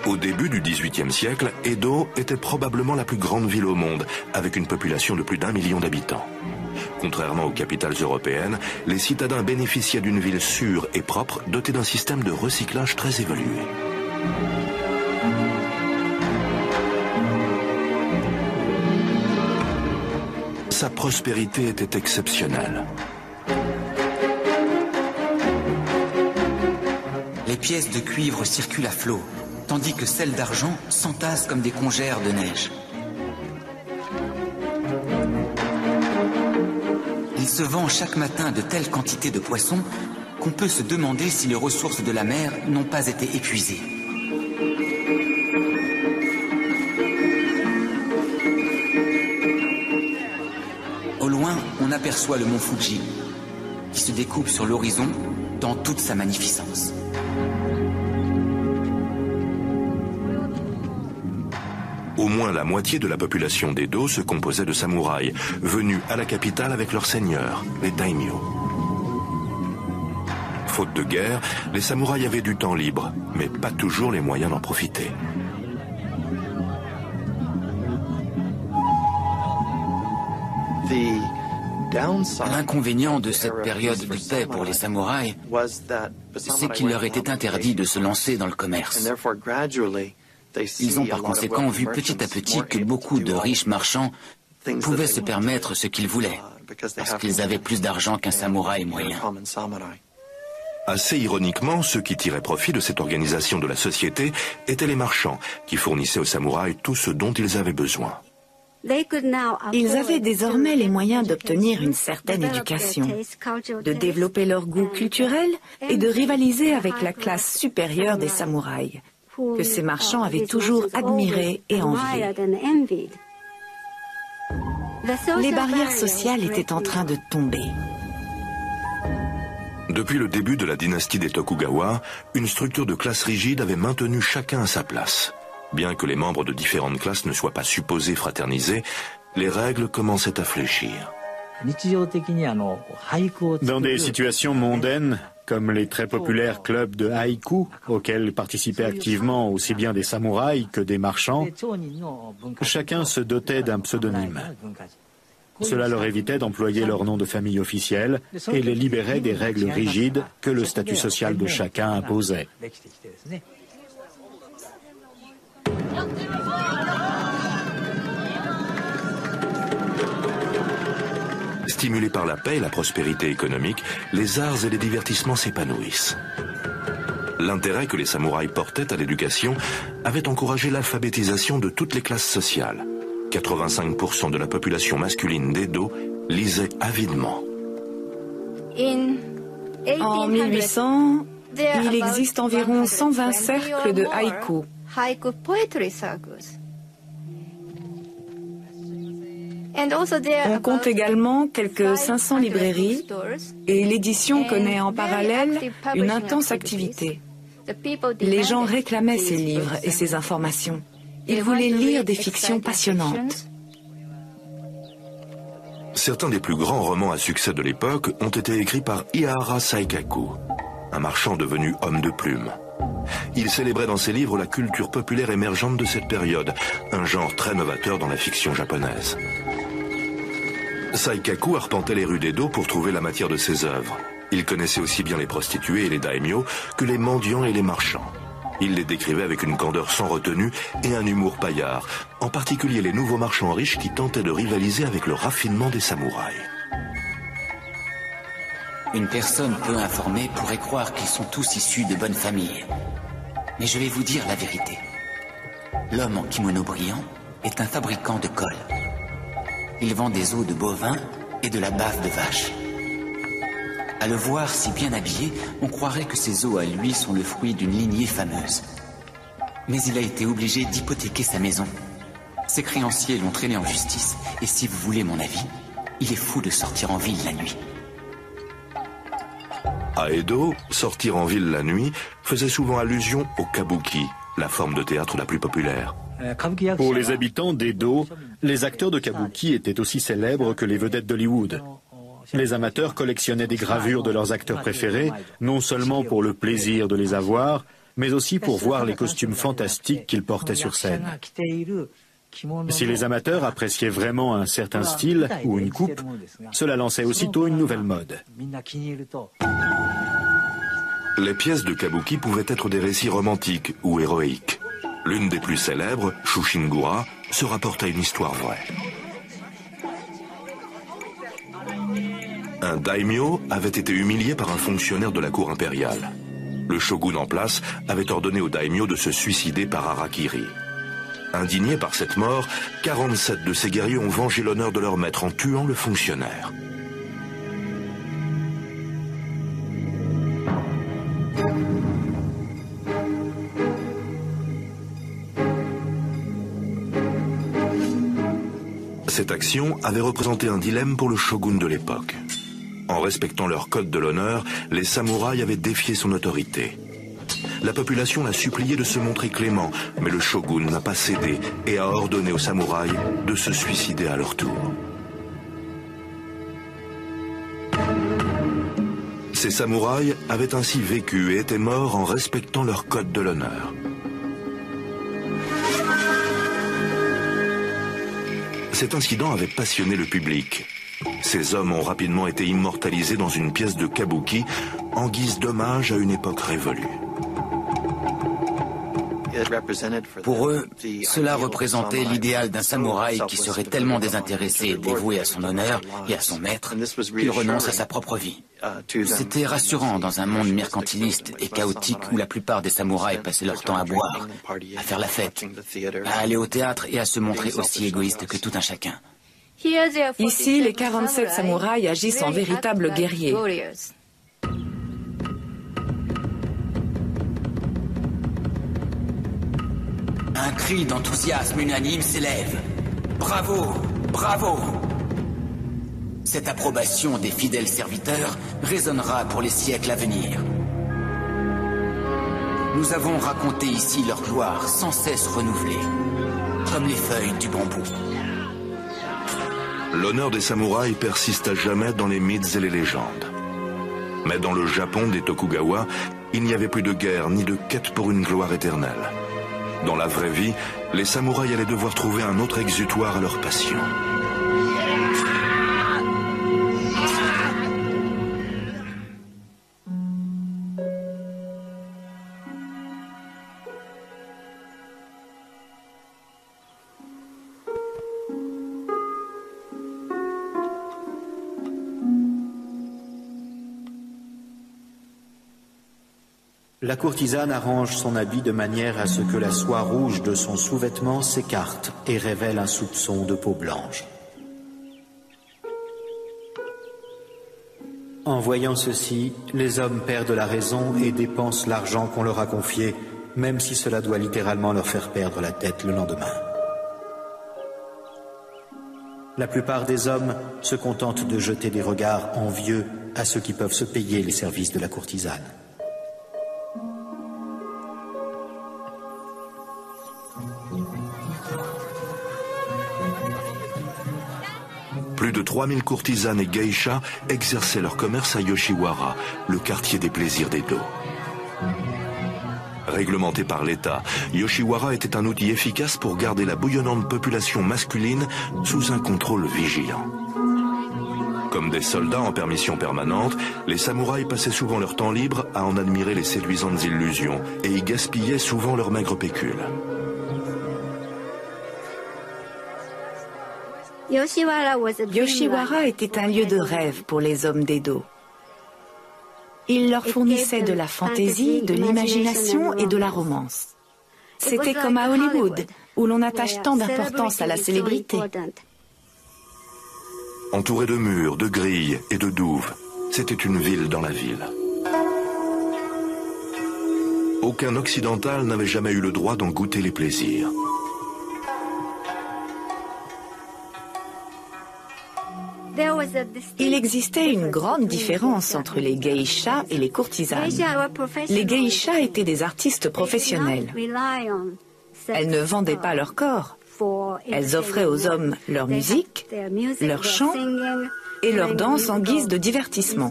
Au début du XVIIIe siècle, Edo était probablement la plus grande ville au monde, avec une population de plus d'1 million d'habitants. Contrairement aux capitales européennes, les citadins bénéficiaient d'une ville sûre et propre, dotée d'un système de recyclage très évolué. Sa prospérité était exceptionnelle. Les pièces de cuivre circulent à flot, tandis que celles d'argent s'entassent comme des congères de neige. Il se vend chaque matin de telles quantités de poissons qu'on peut se demander si les ressources de la mer n'ont pas été épuisées. Au loin, on aperçoit le mont Fuji, qui se découpe sur l'horizon dans toute sa magnificence. Au moins la moitié de la population d'Edo se composait de samouraïs, venus à la capitale avec leurs seigneurs, les daimyo. Faute de guerre, les samouraïs avaient du temps libre, mais pas toujours les moyens d'en profiter. L'inconvénient de cette période de paix pour les samouraïs, c'est qu'il leur était interdit de se lancer dans le commerce. Ils ont par conséquent vu petit à petit que beaucoup de riches marchands pouvaient se permettre ce qu'ils voulaient, parce qu'ils avaient plus d'argent qu'un samouraï moyen. Assez ironiquement, ceux qui tiraient profit de cette organisation de la société étaient les marchands, qui fournissaient aux samouraïs tout ce dont ils avaient besoin. Ils avaient désormais les moyens d'obtenir une certaine éducation, de développer leur goût culturel et de rivaliser avec la classe supérieure des samouraïs, que ces marchands avaient toujours admiré et envié. Les barrières sociales étaient en train de tomber. Depuis le début de la dynastie des Tokugawa, une structure de classe rigide avait maintenu chacun à sa place. Bien que les membres de différentes classes ne soient pas supposés fraterniser, les règles commençaient à fléchir. Dans des situations mondaines, comme les très populaires clubs de haïku, auxquels participaient activement aussi bien des samouraïs que des marchands, chacun se dotait d'un pseudonyme. Cela leur évitait d'employer leur nom de famille officiel et les libérait des règles rigides que le statut social de chacun imposait. Stimulés par la paix et la prospérité économique, les arts et les divertissements s'épanouissent. L'intérêt que les samouraïs portaient à l'éducation avait encouragé l'alphabétisation de toutes les classes sociales. 85% de la population masculine d'Edo lisait avidement. En 1800, il existe environ 120 cercles de haïku. On compte également quelques 500 librairies et l'édition connaît en parallèle une intense activité. Les gens réclamaient ces livres et ces informations. Ils voulaient lire des fictions passionnantes. Certains des plus grands romans à succès de l'époque ont été écrits par Ihara Saikaku, un marchand devenu homme de plume. Il célébrait dans ses livres la culture populaire émergente de cette période, un genre très novateur dans la fiction japonaise. Saikaku arpentait les rues d'Edo pour trouver la matière de ses œuvres. Il connaissait aussi bien les prostituées et les daimyo que les mendiants et les marchands. Il les décrivait avec une candeur sans retenue et un humour paillard, en particulier les nouveaux marchands riches qui tentaient de rivaliser avec le raffinement des samouraïs. Une personne peu informée pourrait croire qu'ils sont tous issus de bonnes familles. Mais je vais vous dire la vérité. L'homme en kimono brillant est un fabricant de colle. Il vend des os de bovins et de la bave de vache. À le voir si bien habillé, on croirait que ses os à lui sont le fruit d'une lignée fameuse. Mais il a été obligé d'hypothéquer sa maison. Ses créanciers l'ont traîné en justice. Et si vous voulez mon avis, il est fou de sortir en ville la nuit. À Edo, sortir en ville la nuit faisait souvent allusion au kabuki, la forme de théâtre la plus populaire. Pour les habitants d'Edo, les acteurs de kabuki étaient aussi célèbres que les vedettes d'Hollywood. Les amateurs collectionnaient des gravures de leurs acteurs préférés, non seulement pour le plaisir de les avoir, mais aussi pour voir les costumes fantastiques qu'ils portaient sur scène. Si les amateurs appréciaient vraiment un certain style ou une coupe, cela lançait aussitôt une nouvelle mode. Les pièces de kabuki pouvaient être des récits romantiques ou héroïques. L'une des plus célèbres, Shushingura, se rapporte à une histoire vraie. Un daimyo avait été humilié par un fonctionnaire de la cour impériale. Le shogun en place avait ordonné au daimyo de se suicider par harakiri. Indignés par cette mort, 47 de ces guerriers ont vengé l'honneur de leur maître en tuant le fonctionnaire. Cette action avait représenté un dilemme pour le shogun de l'époque. En respectant leur code de l'honneur, les samouraïs avaient défié son autorité. La population l'a supplié de se montrer clément, mais le shogun n'a pas cédé et a ordonné aux samouraïs de se suicider à leur tour. Ces samouraïs avaient ainsi vécu et étaient morts en respectant leur code de l'honneur. Cet incident avait passionné le public. Ces hommes ont rapidement été immortalisés dans une pièce de kabuki en guise d'hommage à une époque révolue. Pour eux, cela représentait l'idéal d'un samouraï qui serait tellement désintéressé et dévoué à son honneur et à son maître qu'il renonce à sa propre vie. C'était rassurant dans un monde mercantiliste et chaotique où la plupart des samouraïs passaient leur temps à boire, à faire la fête, à aller au théâtre et à se montrer aussi égoïstes que tout un chacun. Ici, les 47 samouraïs agissent en véritables guerriers. Un cri d'enthousiasme unanime s'élève. Bravo! Bravo! Cette approbation des fidèles serviteurs résonnera pour les siècles à venir. Nous avons raconté ici leur gloire sans cesse renouvelée, comme les feuilles du bambou. L'honneur des samouraïs persiste à jamais dans les mythes et les légendes. Mais dans le Japon des Tokugawa, il n'y avait plus de guerre ni de quête pour une gloire éternelle. Dans la vraie vie, les samouraïs allaient devoir trouver un autre exutoire à leur passion. La courtisane arrange son habit de manière à ce que la soie rouge de son sous-vêtement s'écarte et révèle un soupçon de peau blanche. En voyant ceci, les hommes perdent la raison et dépensent l'argent qu'on leur a confié, même si cela doit littéralement leur faire perdre la tête le lendemain. La plupart des hommes se contentent de jeter des regards envieux à ceux qui peuvent se payer les services de la courtisane. Plus de 3000 courtisanes et geishas exerçaient leur commerce à Yoshiwara, le quartier des plaisirs d'Edo. Réglementé par l'État, Yoshiwara était un outil efficace pour garder la bouillonnante population masculine sous un contrôle vigilant. Comme des soldats en permission permanente, les samouraïs passaient souvent leur temps libre à en admirer les séduisantes illusions et y gaspillaient souvent leur maigre pécule. Yoshiwara était un lieu de rêve pour les hommes d'Edo. Il leur fournissait de la fantaisie, de l'imagination et de la romance. C'était comme à Hollywood, où l'on attache tant d'importance à la célébrité. Entouré de murs, de grilles et de douves, c'était une ville dans la ville. Aucun occidental n'avait jamais eu le droit d'en goûter les plaisirs. Il existait une grande différence entre les geishas et les courtisanes. Les geishas étaient des artistes professionnels. Elles ne vendaient pas leur corps. Elles offraient aux hommes leur musique, leur chant et leur danse en guise de divertissement.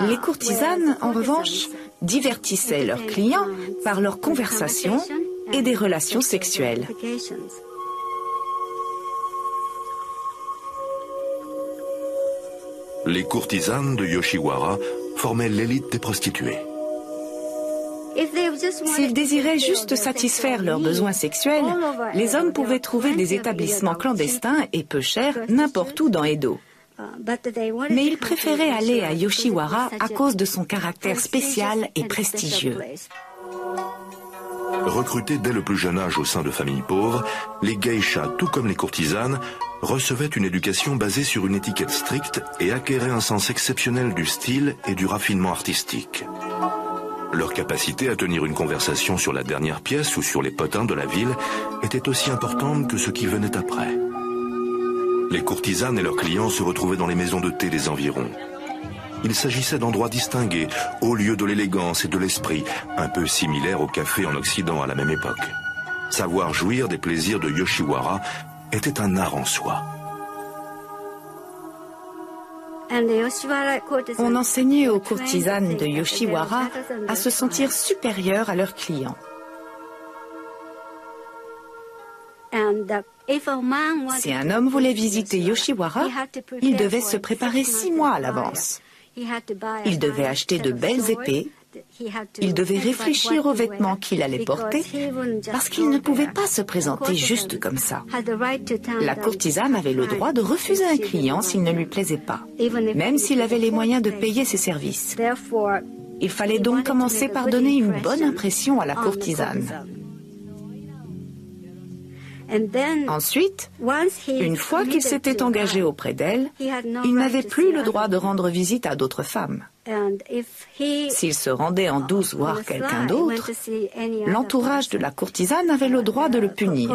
Les courtisanes, en revanche, divertissaient leurs clients par leurs conversations et des relations sexuelles. Les courtisanes de Yoshiwara formaient l'élite des prostituées. S'ils désiraient juste satisfaire leurs besoins sexuels, les hommes pouvaient trouver des établissements clandestins et peu chers n'importe où dans Edo. Mais ils préféraient aller à Yoshiwara à cause de son caractère spécial et prestigieux. Recrutés dès le plus jeune âge au sein de familles pauvres, les geishas, tout comme les courtisanes, recevaient une éducation basée sur une étiquette stricte et acquéraient un sens exceptionnel du style et du raffinement artistique. Leur capacité à tenir une conversation sur la dernière pièce ou sur les potins de la ville était aussi importante que ce qui venait après. Les courtisanes et leurs clients se retrouvaient dans les maisons de thé des environs. Il s'agissait d'endroits distingués, hauts lieux de l'élégance et de l'esprit, un peu similaires au café en Occident à la même époque. Savoir jouir des plaisirs de Yoshiwara était un art en soi. On enseignait aux courtisanes de Yoshiwara à se sentir supérieures à leurs clients. Si un homme voulait visiter Yoshiwara, il devait se préparer 6 mois à l'avance. Il devait acheter de belles épées, il devait réfléchir aux vêtements qu'il allait porter, parce qu'il ne pouvait pas se présenter juste comme ça. La courtisane avait le droit de refuser un client s'il ne lui plaisait pas, même s'il avait les moyens de payer ses services. Il fallait donc commencer par donner une bonne impression à la courtisane. Ensuite, une fois qu'il s'était engagé auprès d'elle, il n'avait plus le droit de rendre visite à d'autres femmes. S'il se rendait en douce voir quelqu'un d'autre, l'entourage de la courtisane avait le droit de le punir.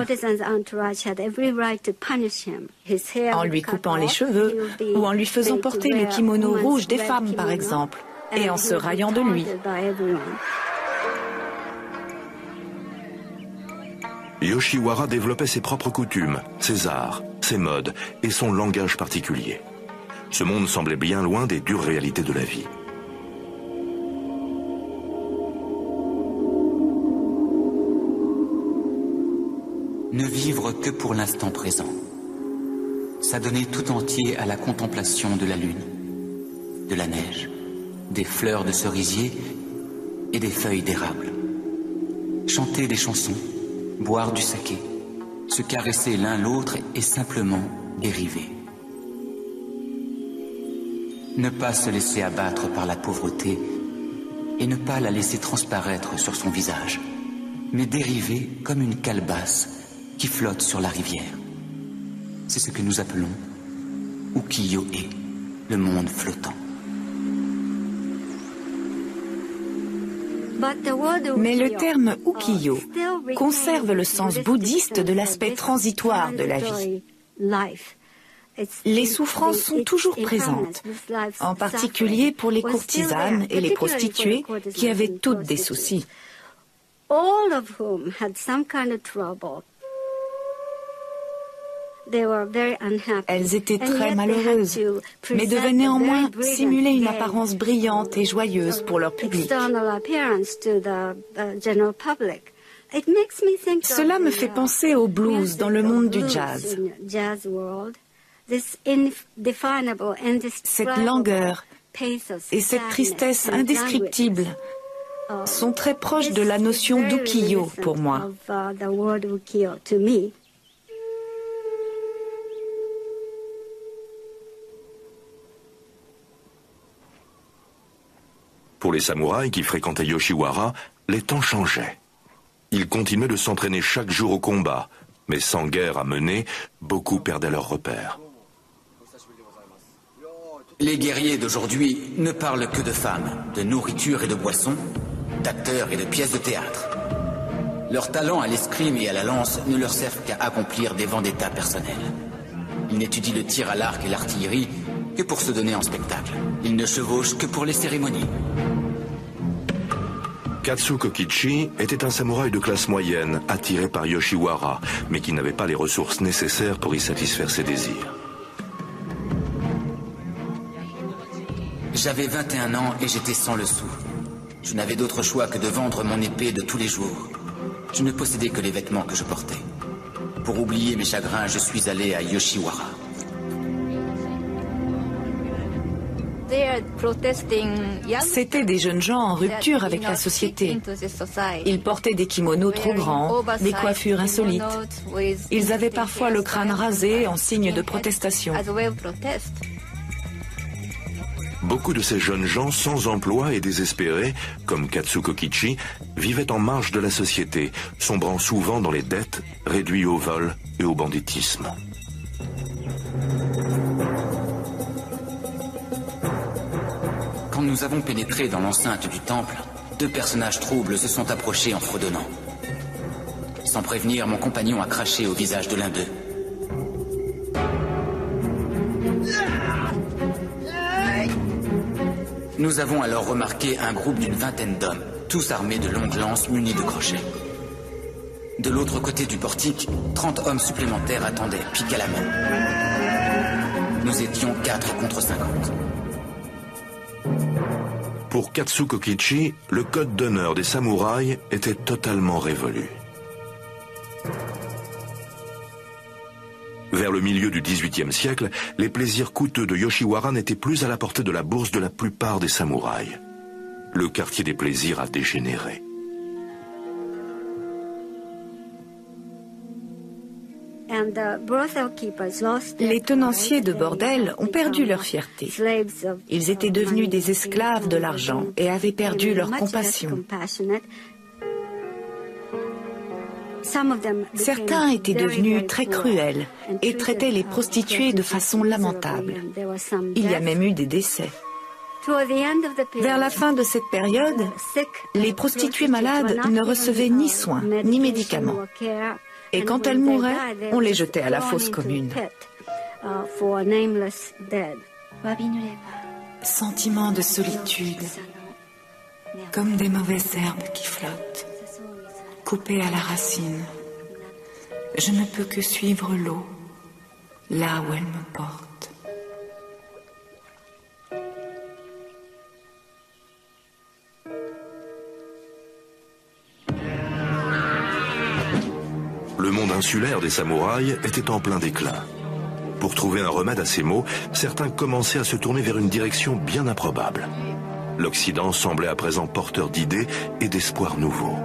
En lui coupant les cheveux ou en lui faisant porter le kimono rouge des femmes, par exemple, et en se raillant de lui. Yoshiwara développait ses propres coutumes, ses arts, ses modes et son langage particulier. Ce monde semblait bien loin des dures réalités de la vie. Ne vivre que pour l'instant présent. S'adonner tout entier à la contemplation de la lune, de la neige, des fleurs de cerisier et des feuilles d'érable. Chanter des chansons, boire du saké, se caresser l'un l'autre et simplement dériver. Ne pas se laisser abattre par la pauvreté et ne pas la laisser transparaître sur son visage, mais dériver comme une calebasse qui flotte sur la rivière. C'est ce que nous appelons ukiyo-e, le monde flottant. Mais le terme ukiyo conserve le sens bouddhiste de l'aspect transitoire de la vie. Les souffrances sont toujours présentes, en particulier pour les courtisanes et les prostituées qui avaient toutes des soucis. Elles étaient très malheureuses, mais devaient néanmoins simuler une apparence brillante et joyeuse pour leur public. Cela me fait penser au blues dans le monde du jazz. Cette langueur et cette tristesse indescriptible sont très proches de la notion d'ukiyo pour moi. Pour les samouraïs qui fréquentaient Yoshiwara, les temps changeaient. Ils continuaient de s'entraîner chaque jour au combat, mais sans guerre à mener, beaucoup perdaient leurs repères. Les guerriers d'aujourd'hui ne parlent que de femmes, de nourriture et de boissons, d'acteurs et de pièces de théâtre. Leur talent à l'escrime et à la lance ne leur servent qu'à accomplir des vendettas personnels. Ils n'étudient le tir à l'arc et l'artillerie que pour se donner en spectacle. Ils ne chevauchent que pour les cérémonies. Katsu Kokichi était un samouraï de classe moyenne, attiré par Yoshiwara, mais qui n'avait pas les ressources nécessaires pour y satisfaire ses désirs. J'avais 21 ans et j'étais sans le sou. Je n'avais d'autre choix que de vendre mon épée de tous les jours. Je ne possédais que les vêtements que je portais. Pour oublier mes chagrins, je suis allé à Yoshiwara. C'étaient des jeunes gens en rupture avec la société. Ils portaient des kimonos trop grands, des coiffures insolites. Ils avaient parfois le crâne rasé en signe de protestation. Beaucoup de ces jeunes gens sans emploi et désespérés, comme Katsuko Kichi, vivaient en marge de la société, sombrant souvent dans les dettes, réduits au vol et au banditisme. Quand nous avons pénétré dans l'enceinte du temple, deux personnages troubles se sont approchés en fredonnant. Sans prévenir, mon compagnon a craché au visage de l'un d'eux. Nous avons alors remarqué un groupe d'une vingtaine d'hommes, tous armés de longues lances munies de crochets. De l'autre côté du portique, 30 hommes supplémentaires attendaient, pique à la main. Nous étions 4 contre 50. Pour Katsuko Kichi, le code d'honneur des samouraïs était totalement révolu. Vers le milieu du XVIIIe siècle, les plaisirs coûteux de Yoshiwara n'étaient plus à la portée de la bourse de la plupart des samouraïs. Le quartier des plaisirs a dégénéré. Les tenanciers de bordel ont perdu leur fierté. Ils étaient devenus des esclaves de l'argent et avaient perdu leur compassion. Certains étaient devenus très cruels et traitaient les prostituées de façon lamentable. Il y a même eu des décès. Vers la fin de cette période, les prostituées malades ne recevaient ni soins ni médicaments. Et quand elles mouraient, on les jetait à la fosse commune. Sentiment de solitude, comme des mauvaises herbes qui flottent, coupées à la racine. Je ne peux que suivre l'eau, là où elle me porte. Le monde insulaire des samouraïs était en plein déclin. Pour trouver un remède à ces maux, certains commençaient à se tourner vers une direction bien improbable. L'Occident semblait à présent porteur d'idées et d'espoirs nouveaux.